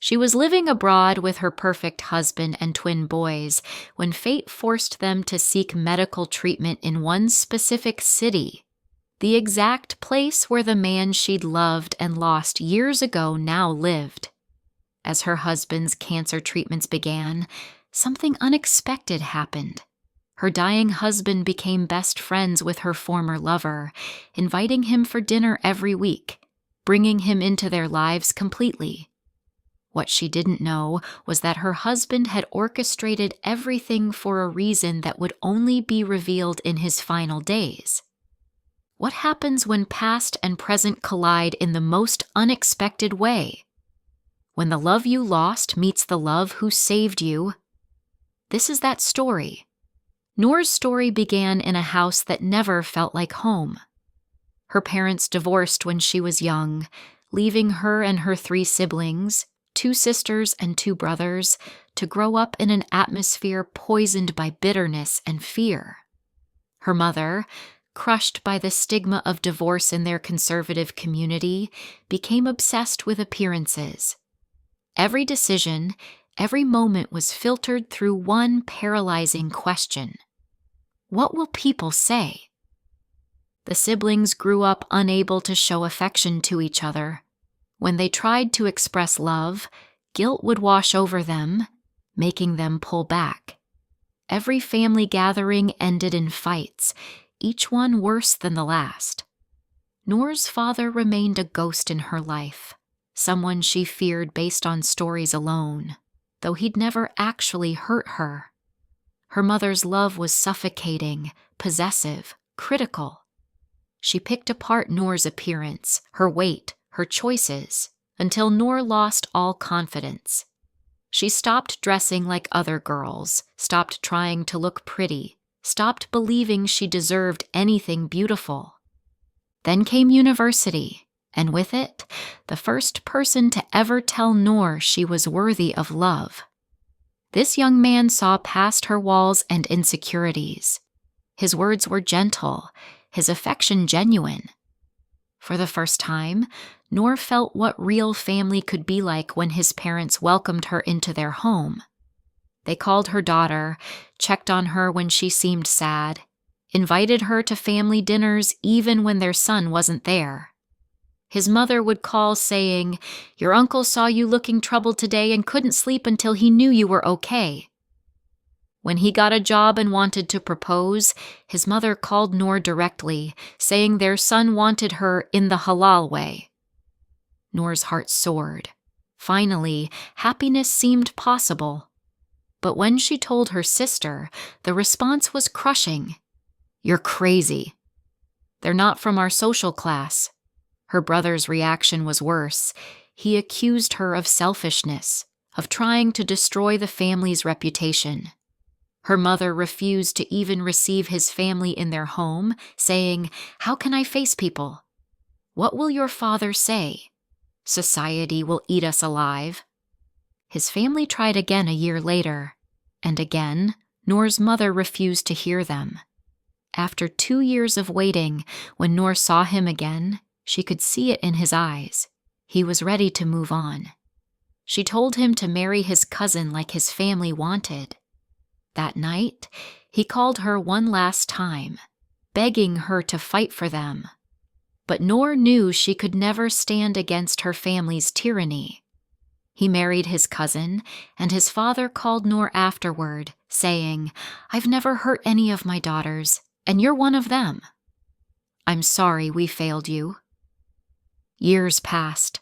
She was living abroad with her perfect husband and twin boys when fate forced them to seek medical treatment in one specific city, the exact place where the man she'd loved and lost years ago now lived. As her husband's cancer treatments began, something unexpected happened. Her dying husband became best friends with her former lover, inviting him for dinner every week, bringing him into their lives completely. What she didn't know was that her husband had orchestrated everything for a reason that would only be revealed in his final days. What happens when past and present collide in the most unexpected way? When the love you lost meets the love who saved you? This is that story. Noor's story began in a house that never felt like home. Her parents divorced when she was young, leaving her and her 3 siblings, 2 sisters and 2 brothers, to grow up in an atmosphere poisoned by bitterness and fear. Her mother, crushed by the stigma of divorce in their conservative community, became obsessed with appearances. Every decision, every moment was filtered through one paralyzing question: what will people say? The siblings grew up unable to show affection to each other. When they tried to express love, guilt would wash over them, making them pull back. Every family gathering ended in fights, each one worse than the last. Noor's father remained a ghost in her life, someone she feared based on stories alone, though he'd never actually hurt her. Her mother's love was suffocating, possessive, critical. She picked apart Noor's appearance, her weight, her choices, until Noor lost all confidence. She stopped dressing like other girls, stopped trying to look pretty, stopped believing she deserved anything beautiful. Then came university, and with it, the first person to ever tell Noor she was worthy of love. This young man saw past her walls and insecurities. His words were gentle, his affection genuine. For the first time, Noor felt what real family could be like when his parents welcomed her into their home. They called her daughter, checked on her when she seemed sad, invited her to family dinners even when their son wasn't there. His mother would call saying, "Your uncle saw you looking troubled today and couldn't sleep until he knew you were okay." When he got a job and wanted to propose, his mother called Noor directly, saying their son wanted her in the halal way. Noor's heart soared. Finally, happiness seemed possible. But when she told her sister, the response was crushing. "You're crazy. They're not from our social class." Her brother's reaction was worse. He accused her of selfishness, of trying to destroy the family's reputation. Her mother refused to even receive his family in their home, saying, "How can I face people? What will your father say? Society will eat us alive." His family tried again a year later, and again, Noor's mother refused to hear them. After 2 years of waiting, when Noor saw him again, she could see it in his eyes. He was ready to move on. She told him to marry his cousin like his family wanted. That night, he called her one last time, begging her to fight for them. But Noor knew she could never stand against her family's tyranny. He married his cousin, and his father called Noor afterward, saying, "I've never hurt any of my daughters, and you're one of them. I'm sorry we failed you." Years passed.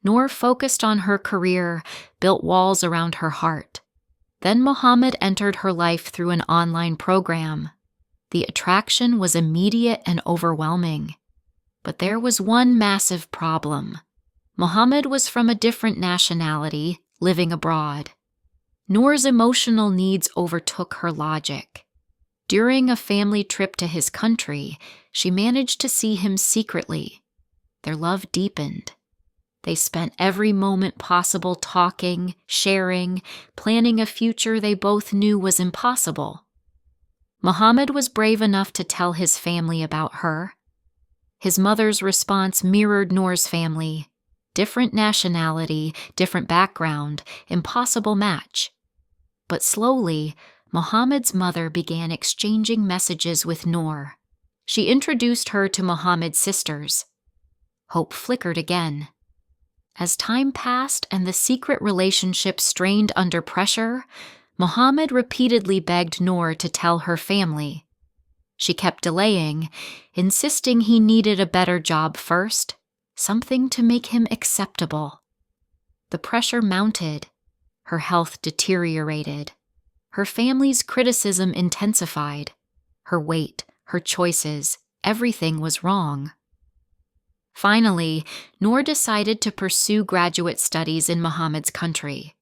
Noor focused on her career, built walls around her heart. Then Muhammad entered her life through an online program. The attraction was immediate and overwhelming. But there was one massive problem. Muhammad was from a different nationality, living abroad. Noor's emotional needs overtook her logic. During a family trip to his country, she managed to see him secretly. Their love deepened. They spent every moment possible talking, sharing, planning a future they both knew was impossible. Muhammad was brave enough to tell his family about her. His mother's response mirrored Noor's family. Different nationality, different background, impossible match. But slowly, Muhammad's mother began exchanging messages with Noor. She introduced her to Muhammad's sisters. Hope flickered again. As time passed and the secret relationship strained under pressure, Muhammad repeatedly begged Noor to tell her family. She kept delaying, insisting he needed a better job first, something to make him acceptable. The pressure mounted. Her health deteriorated. Her family's criticism intensified. Her weight, her choices, everything was wrong. Finally, Noor decided to pursue graduate studies in Muhammad's country.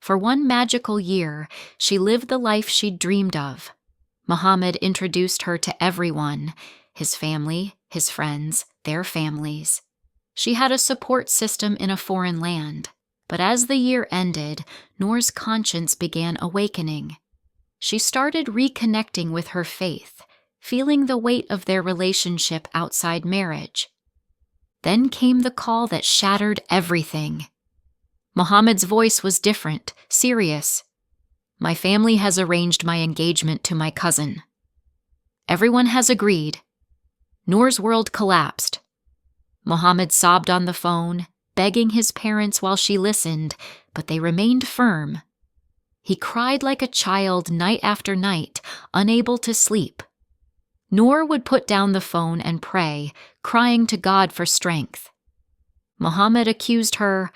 For one magical year, she lived the life she'd dreamed of. Muhammad introduced her to everyone, his family, his friends, their families. She had a support system in a foreign land, but as the year ended, Noor's conscience began awakening. She started reconnecting with her faith, feeling the weight of their relationship outside marriage. Then came the call that shattered everything. Muhammad's voice was different, serious. "My family has arranged my engagement to my cousin. Everyone has agreed." Noor's world collapsed. Muhammad sobbed on the phone, begging his parents while she listened, but they remained firm. He cried like a child night after night, unable to sleep. Noor would put down the phone and pray, crying to God for strength. Muhammad accused her,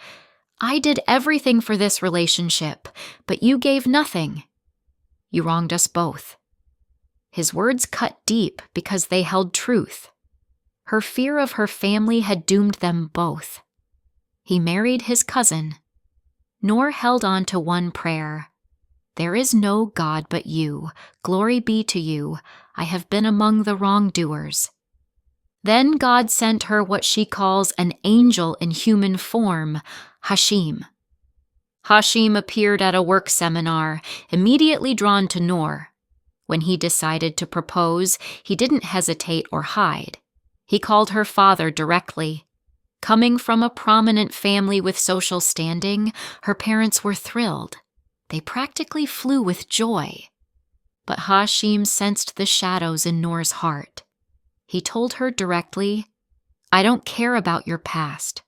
"I did everything for this relationship, but you gave nothing. You wronged us both." His words cut deep because they held truth. Her fear of her family had doomed them both. He married his cousin. Noor held on to one prayer. "There is no God but you. Glory be to you. I have been among the wrongdoers." Then God sent her what she calls an angel in human form, Hashim. Hashim appeared at a work seminar, immediately drawn to Noor. When he decided to propose, he didn't hesitate or hide. He called her father directly. Coming from a prominent family with social standing, her parents were thrilled. They practically flew with joy. But Hashim sensed the shadows in Noor's heart. He told her directly, "I don't care about your past.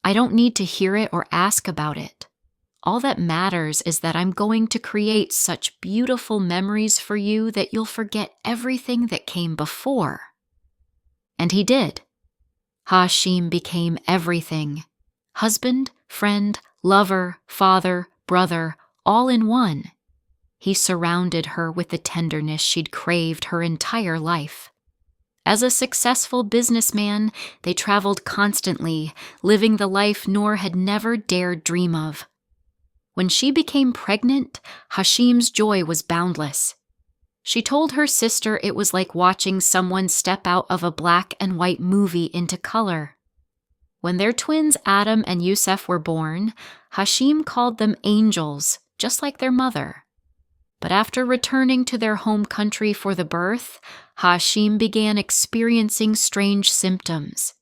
I don't need to hear it or ask about it. All that matters is that I'm going to create such beautiful memories for you that you'll forget everything that came before." And he did. Hashim became everything. Husband, friend, lover, father, brother, all in one. He surrounded her with the tenderness she'd craved her entire life. As a successful businessman, they traveled constantly, living the life Noor had never dared dream of. When she became pregnant, Hashim's joy was boundless. She told her sister it was like watching someone step out of a black and white movie into color. When their twins Adam and Yusuf were born, Hashim called them angels, just like their mother. But after returning to their home country for the birth, Hashim began experiencing strange symptoms.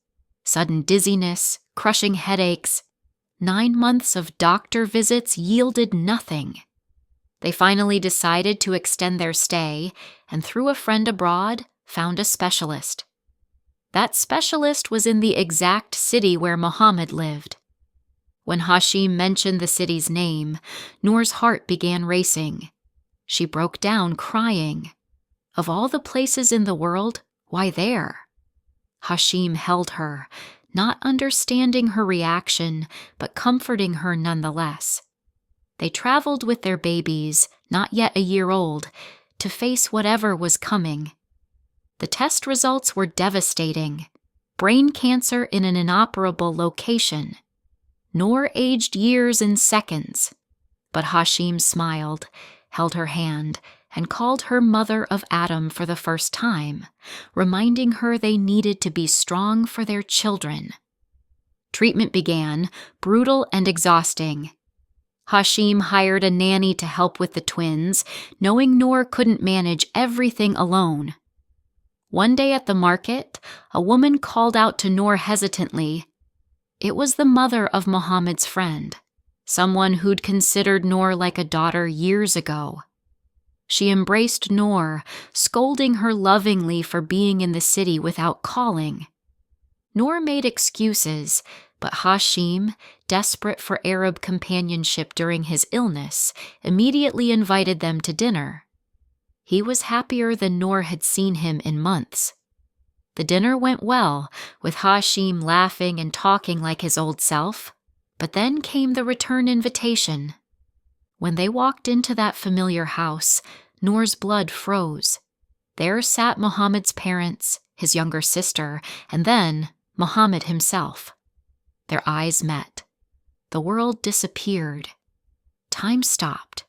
Sudden dizziness, crushing headaches. 9 months of doctor visits yielded nothing. They finally decided to extend their stay, and through a friend abroad, found a specialist. That specialist was in the exact city where Muhammad lived. When Hashim mentioned the city's name, Noor's heart began racing. She broke down, crying. Of all the places in the world, why there? Hashim held her, not understanding her reaction, but comforting her nonetheless. They traveled with their babies, not yet a year old, to face whatever was coming. The test results were devastating. Brain cancer in an inoperable location. Noor aged years in seconds. But Hashim smiled, held her hand, and called her mother of Adam for the first time, reminding her they needed to be strong for their children. Treatment began, brutal and exhausting. Hashim hired a nanny to help with the twins, knowing Noor couldn't manage everything alone. One day at the market, a woman called out to Noor hesitantly, It was the mother of Muhammad's friend, someone who'd considered Noor like a daughter years ago. She embraced Noor, scolding her lovingly for being in the city without calling. Noor made excuses, but Hashim, desperate for Arab companionship during his illness, immediately invited them to dinner. He was happier than Noor had seen him in months. The dinner went well, with Hashim laughing and talking like his old self, but then came the return invitation. When they walked into that familiar house, Noor's blood froze. There sat Muhammad's parents, his younger sister, and then Muhammad himself. Their eyes met. The world disappeared. Time stopped.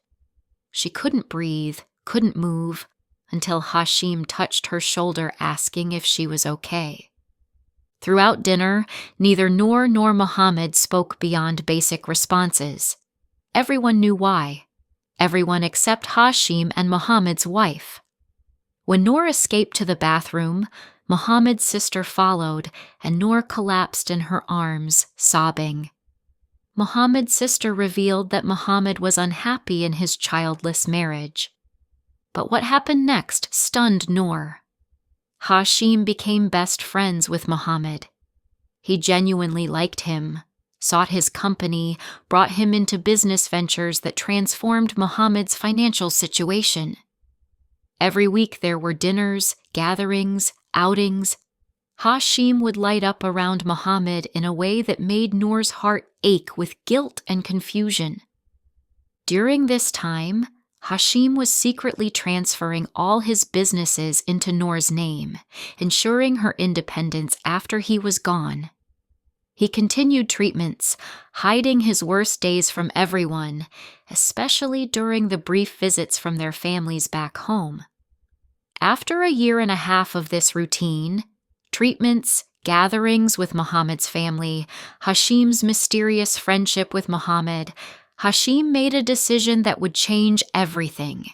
She couldn't breathe, couldn't move, until Hashim touched her shoulder asking if she was okay. Throughout dinner, neither Noor nor Muhammad spoke beyond basic responses. Everyone knew why. Everyone except Hashim and Muhammad's wife. When Noor escaped to the bathroom, Muhammad's sister followed, and Noor collapsed in her arms, sobbing. Muhammad's sister revealed that Muhammad was unhappy in his childless marriage. But what happened next stunned Noor. Hashim became best friends with Muhammad. He genuinely liked him, sought his company, brought him into business ventures that transformed Muhammad's financial situation. Every week there were dinners, gatherings, outings. Hashim would light up around Muhammad in a way that made Noor's heart ache with guilt and confusion. During this time, Hashim was secretly transferring all his businesses into Noor's name, ensuring her independence after he was gone. He continued treatments, hiding his worst days from everyone, especially during the brief visits from their families back home. After a year and a half of this routine, treatments, gatherings with Muhammad's family, Hashim's mysterious friendship with Muhammad, Hashim made a decision that would change everything.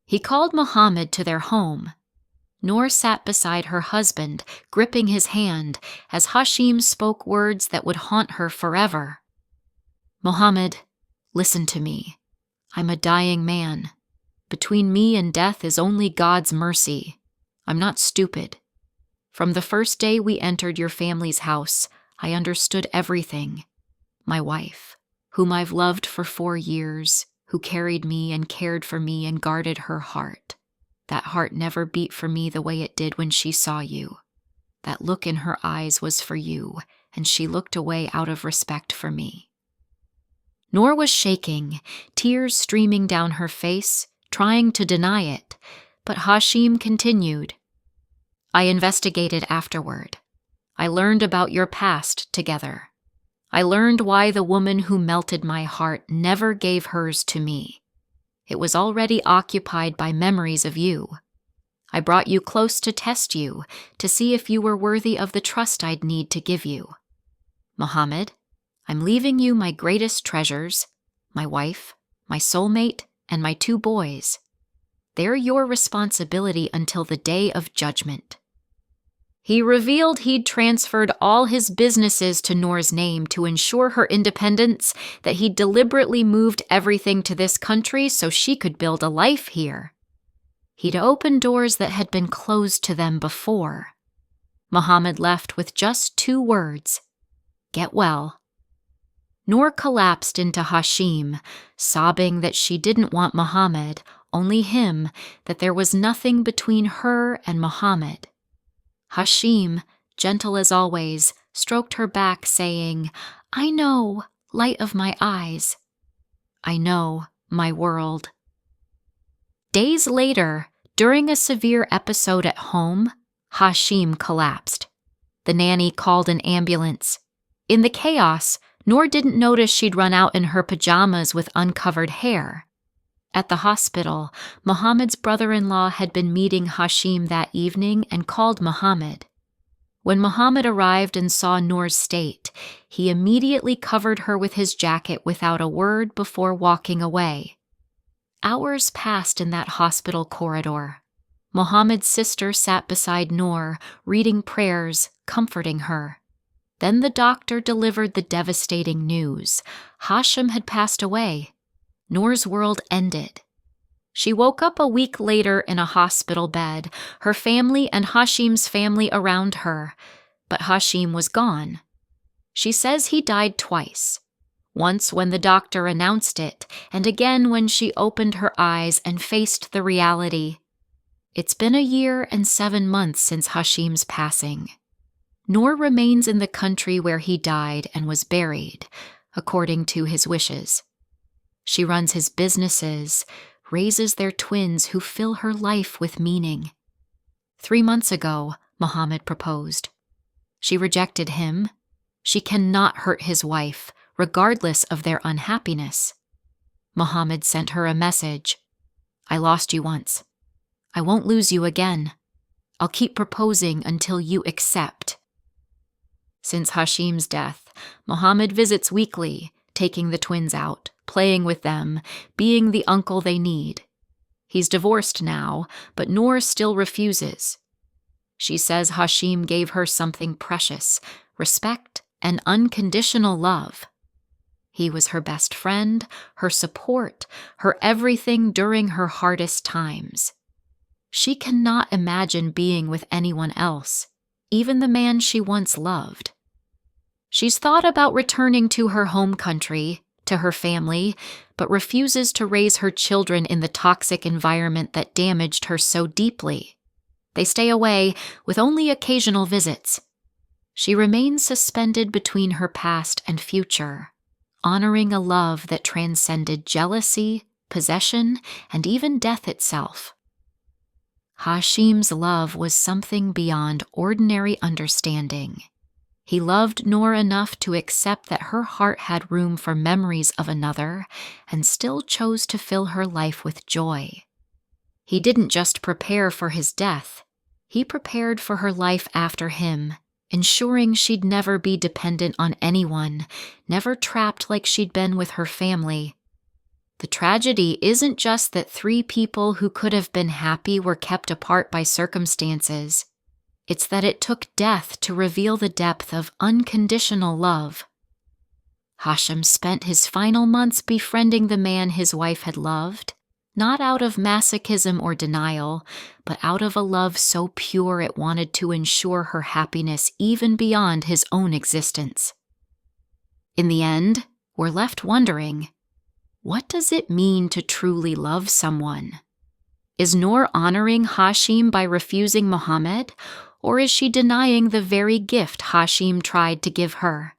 He called Muhammad to their home. Noor sat beside her husband, gripping his hand, as Hashim spoke words that would haunt her forever. "Muhammad, listen to me. I'm a dying man. Between me and death is only God's mercy. I'm not stupid. From the first day we entered your family's house, I understood everything. My wife, whom I've loved for 4 years, who carried me and cared for me and guarded her heart. That heart never beat for me the way it did when she saw you. That look in her eyes was for you, and she looked away out of respect for me." Noor was shaking, tears streaming down her face, trying to deny it, but Hashim continued. "I investigated afterward. I learned about your past together. I learned why the woman who melted my heart never gave hers to me. It was already occupied by memories of you. I brought you close to test you, to see if you were worthy of the trust I'd need to give you. Muhammad, I'm leaving you my greatest treasures, my wife, my soulmate, and my 2 boys. They're your responsibility until the day of judgment." He revealed he'd transferred all his businesses to Noor's name to ensure her independence, that he'd deliberately moved everything to this country so she could build a life here. He'd opened doors that had been closed to them before. Muhammad left with just 2 words: "Get well." Noor collapsed into Hashim, sobbing that she didn't want Muhammad, only him, that there was nothing between her and Muhammad. Hashim, gentle as always, stroked her back, saying, "I know, light of my eyes. I know, my world." Days later, during a severe episode at home, Hashim collapsed. The nanny called an ambulance. In the chaos, Noor didn't notice she'd run out in her pajamas with uncovered hair. At the hospital, Muhammad's brother-in-law had been meeting Hashim that evening and called Muhammad. When Muhammad arrived and saw Noor's state, he immediately covered her with his jacket without a word before walking away. Hours passed in that hospital corridor. Muhammad's sister sat beside Noor, reading prayers, comforting her. Then the doctor delivered the devastating news. Hashim had passed away. Noor's world ended. She woke up a week later in a hospital bed, her family and Hashim's family around her. But Hashim was gone. She says he died twice. Once when the doctor announced it, and again when she opened her eyes and faced the reality. It's been a year and 7 months since Hashim's passing. Noor remains in the country where he died and was buried, according to his wishes. She runs his businesses, raises their twins who fill her life with meaning. 3 months ago, Muhammad proposed. She rejected him. She cannot hurt his wife, regardless of their unhappiness. Muhammad sent her a message. I lost you once. I won't lose you again. I'll keep proposing until you accept. Since Hashim's death, Muhammad visits weekly, taking the twins out, playing with them, being the uncle they need. He's divorced now, but Noor still refuses. She says Hashim gave her something precious, respect and unconditional love. He was her best friend, her support, her everything during her hardest times. She cannot imagine being with anyone else, even the man she once loved. She's thought about returning to her home country, to her family, but refuses to raise her children in the toxic environment that damaged her so deeply. They stay away, with only occasional visits. She remains suspended between her past and future, honoring a love that transcended jealousy, possession, and even death itself. Hashim's love was something beyond ordinary understanding. He loved Noor enough to accept that her heart had room for memories of another and still chose to fill her life with joy. He didn't just prepare for his death. He prepared for her life after him, ensuring she'd never be dependent on anyone, never trapped like she'd been with her family. The tragedy isn't just that 3 people who could have been happy were kept apart by circumstances. It's that it took death to reveal the depth of unconditional love. Hashim spent his final months befriending the man his wife had loved, not out of masochism or denial, but out of a love so pure it wanted to ensure her happiness even beyond his own existence. In the end, we're left wondering, what does it mean to truly love someone? Is Noor honoring Hashim by refusing Muhammad, or is she denying the very gift Hashim tried to give her?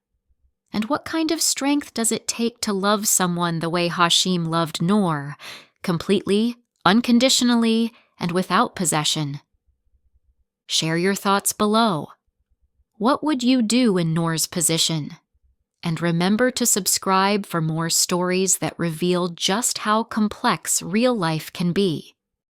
And what kind of strength does it take to love someone the way Hashim loved Noor, completely, unconditionally, and without possession? Share your thoughts below. What would you do in Noor's position? And remember to subscribe for more stories that reveal just how complex real life can be.